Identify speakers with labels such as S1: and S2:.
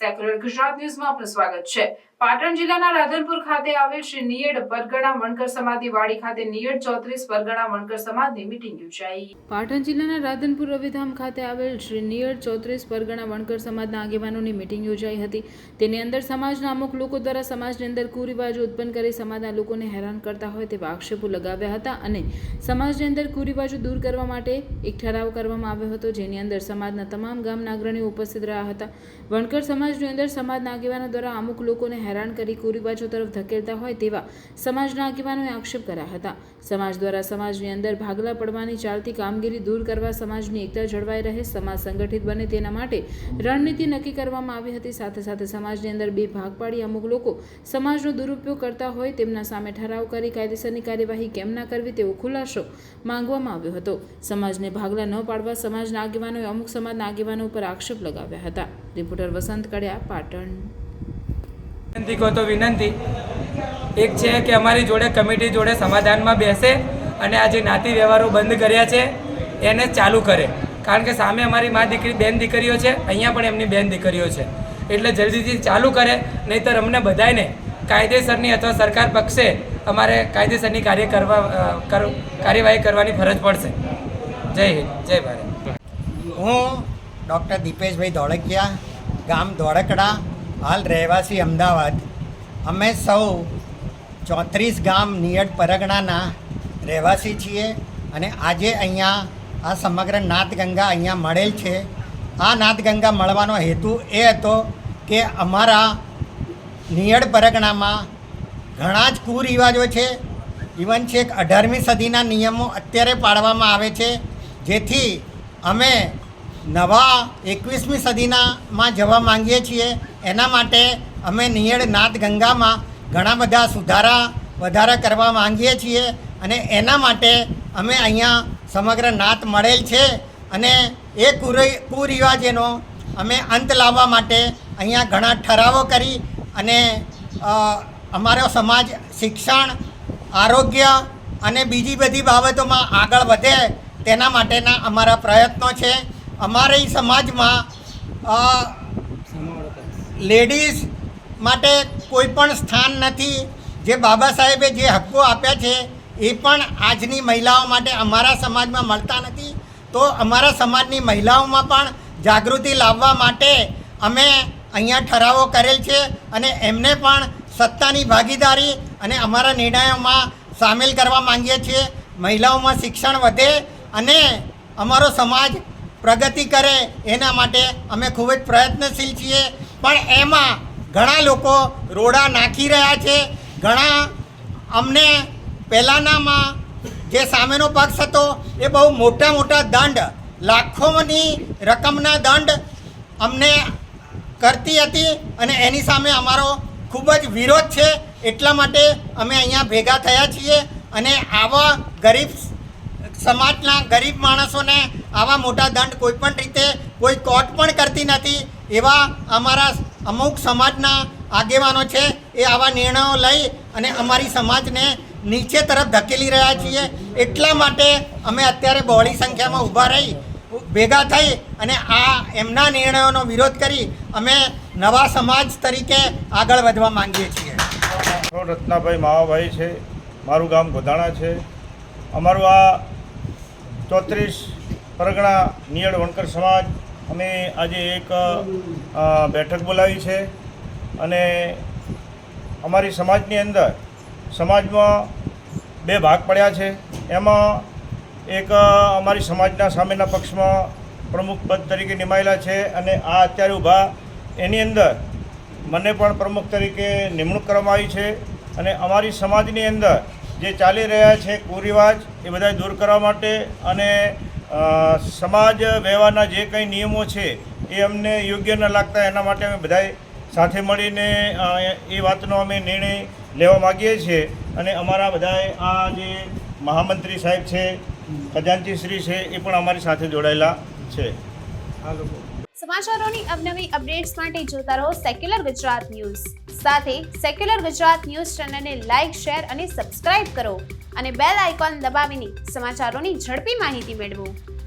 S1: Secular Gujarat ન્યૂઝમાં આપનું સ્વાગત છે। પાટણ જિલ્લાના રાધનપુર ખાતે આવેલ શ્રી નિયડ પરગણા વણકર સમાધિ વાડી ખાતે નિયડ 34 પરગણા વણકર સમાજની મીટિંગ યોજાઈ। પાટણ જિલ્લાના રાધનપુર રવિધામ ખાતે આવેલ શ્રી નિયડ 34 પરગણા વણકર સમાજના આગેવાનોની મીટિંગ યોજાઈ હતી। તેની અંદર સમાજના અમુક લોકો દ્વારા સમાજની અંદર કુરિવાજો ઉત્પન્ન કરી સમાજના લોકોને હેરાન કરતા હોય તેવા આક્ષેપો લગાવ્યા હતા અને સમાજની અંદર કુરિવાજો દૂર કરવા માટે એક ઠરાવ કરવામાં આવ્યો હતો, જેની અંદર સમાજના તમામ ગામના અગ્રણીઓ ઉપસ્થિત રહ્યા હતા। વણકર સમાજની અંદર સમાજના આગેવાનો દ્વારા અમુક લોકોને હેરાન કરી કુરિવાજો તરફ ધકેલતા હોય તેવા સમાજના આગેવાનોએ આક્ષેપ કર્યા હતા। સમાજ દ્વારા સમાજની અંદર ભાગલા પડવાની ચાલતી કામગીરી દૂર કરવા, સમાજની એકતા જળવાઈ રહે, સમાજ સંગઠિત બને તેના માટે રણનીતિ નક્કી કરવામાં આવી હતી। સાથે સાથે સમાજની અંદર બે ભાગ પાડી અમુક લોકો સમાજનો દુરુપયોગ કરતા હોય તેમના સામે ઠરાવ કરી કાયદેસરની કાર્યવાહી કેમ ના કરવી તેવો ખુલાસો માંગવામાં આવ્યો હતો। સમાજને ભાગલા ન પાડવા સમાજના આગેવાનોએ અમુક સમાજના આગેવાનો ઉપર આક્ષેપ લગાવ્યા હતા। રિપોર્ટર વસંત કડિયા, પાટણ।
S2: વિનંતી એક છે કે અમારી જોડે કમિટી જોડે સમાધાનમાં બેસે અને આ જે નાતી વ્યવહારો બંધ કર્યા છે એને ચાલુ કરે, કારણ કે સામે અમારી મા દીકરી બેન દીકરીઓ છે, અહીંયા પણ એમની બેન દીકરીઓ છે, એટલે જલ્દીથી ચાલુ કરે, નહીંતર અમને બધાને કાયદેસરની અથવા સરકાર પક્ષે અમારે કાયદેસરની કાર્યવાહી કરવાની ફરજ પડશે। જય હિન્દ, જય ભારત।
S3: હું ડૉક્ટર દીપેશભાઈ ધોળકિયા, ગામ ધોળકડા, હાલ રહેવાસી અમદાવાદ। અમે સૌ 34 ગામ નિયડ પરગણાના રહેવાસી છીએ અને આજે અહીંયા આ સમગ્ર નાથગંગા અહીંયા મળેલ છે। આ નાથગંગા મળવાનો હેતુ એ હતો કે અમારા નિયડ પરગણામાં ઘણા જ કુરિવાજો છે, ઇવન છેક 18મી સદીના નિયમો અત્યારે પાડવામાં આવે છે, જેથી અમે નવા 21મી સદીનામાં જવા માંગીએ છીએ। એના માટે અમે નિયડ નાથગંગામાં ઘણા બધા વધારા કરવા માંગીએ છીએ અને એના માટે અમે અહીંયા સમગ્ર નાથ મળેલ છે અને એ કુરિવાજોનો અમે અંત લાવવા માટે અહીંયા ઘણા ઠરાવો કરી અને અમારો સમાજ શિક્ષણ, આરોગ્ય અને બીજી બધી બાબતોમાં આગળ વધે તેના માટેના અમારા પ્રયત્નો છે। અમારી સમાજમાં લેડીઝ માટે કોઈ પણ સ્થાન નથી। જે બાબા સાહેબે જે હક્કો આપ્યા છે એ પણ આજની મહિલાઓ માટે અમારા સમાજમાં મળતા નથી। તો અમારા સમાજની મહિલાઓમાં પણ જાગૃતિ લાવવા માટે અમે અહીંયા ઠરાવો કરેલ છે અને એમને પણ સત્તાની ભાગીદારી અને અમારા નિર્ણયોમાં સામેલ કરવા માંગીએ છીએ। મહિલાઓમાં શિક્ષણ વધે અને અમારો સમાજ પ્રગતિ કરે એના માટે અમે ખૂબ જ પ્રયત્નશીલ છીએ, પણ એમાં ઘણા લોકો રોડા નાખી રહ્યા છે। ઘણા અમને પહેલાંનામાં જે સામેનો પક્ષ હતો એ બહુ મોટા દંડ, લાખોની રકમના દંડ અમને કરતી હતી અને એની સામે અમારો ખૂબ જ વિરોધ છે। એટલા માટે અમે અહીંયા ભેગા થયા છીએ અને આવા ગરીબ સમાજના ગરીબ માણસોને આવા મોટા દંડ કોઈપણ રીતે કોઈ કોર્ટ પણ કરતી નથી, એવા અમારા અમુક સમાજના આગેવાનો છે એ આવા નિર્ણયો લઈ અને અમારી સમાજને નીચે તરફ ધકેલી રહ્યા છીએ। એટલા માટે અમે અત્યારે બહોળી સંખ્યામાં ઊભા રહી ભેગા થઈ અને આ એમના નિર્ણયોનો વિરોધ કરી અમે નવા સમાજ તરીકે આગળ વધવા માંગીએ છીએ।
S4: રત્નાભાઈ માવાભાઈ છે, મારું ગામ ગોધાણા છે। અમારું આ 34 પરગણા નિયડ વણકર સમાજ અમે આજે એક બેઠક બોલાવી છે અને અમારી સમાજની અંદર સમાજમાં બે ભાગ પડ્યા છે। એમાં એક અમારી સમાજના સામેના પક્ષમાં પ્રમુખ પદ તરીકે નિમાયેલા છે અને આ અત્યારે ઊભા એની અંદર મને પણ પ્રમુખ તરીકે નિમણૂક કરવામાં આવી છે અને અમારી સમાજની અંદર જે ચાલી રહ્યા છે કુરિવાજ એ બધા દૂર કરવા માટે અને સમાજ વ્યવહારના જે કંઈ નિયમો છે એ અમને યોગ્ય ન લાગતા એના માટે અમે બધાએ સાથે મળીને એ વાતનો અમે નિર્ણય લેવા માગીએ છીએ અને અમારા બધાએ આ જે મહામંત્રી સાહેબ છે, ખજાનચી શ્રી છે, એ પણ અમારી સાથે જોડાયેલા છે। આ લોકો
S5: સમાચારોની અવનવી અપડેટ્સ માટે જોતા રહો સેક્યુલર ગુજરાત ન્યૂઝ। સાથે સેક્યુલર ગુજરાત ન્યૂઝ ચેનલને લાઇક, શેર અને સબસ્ક્રાઇબ કરો અને બેલ આઇકોન દબાવીને સમાચારોની ઝડપી માહિતી મેળવો।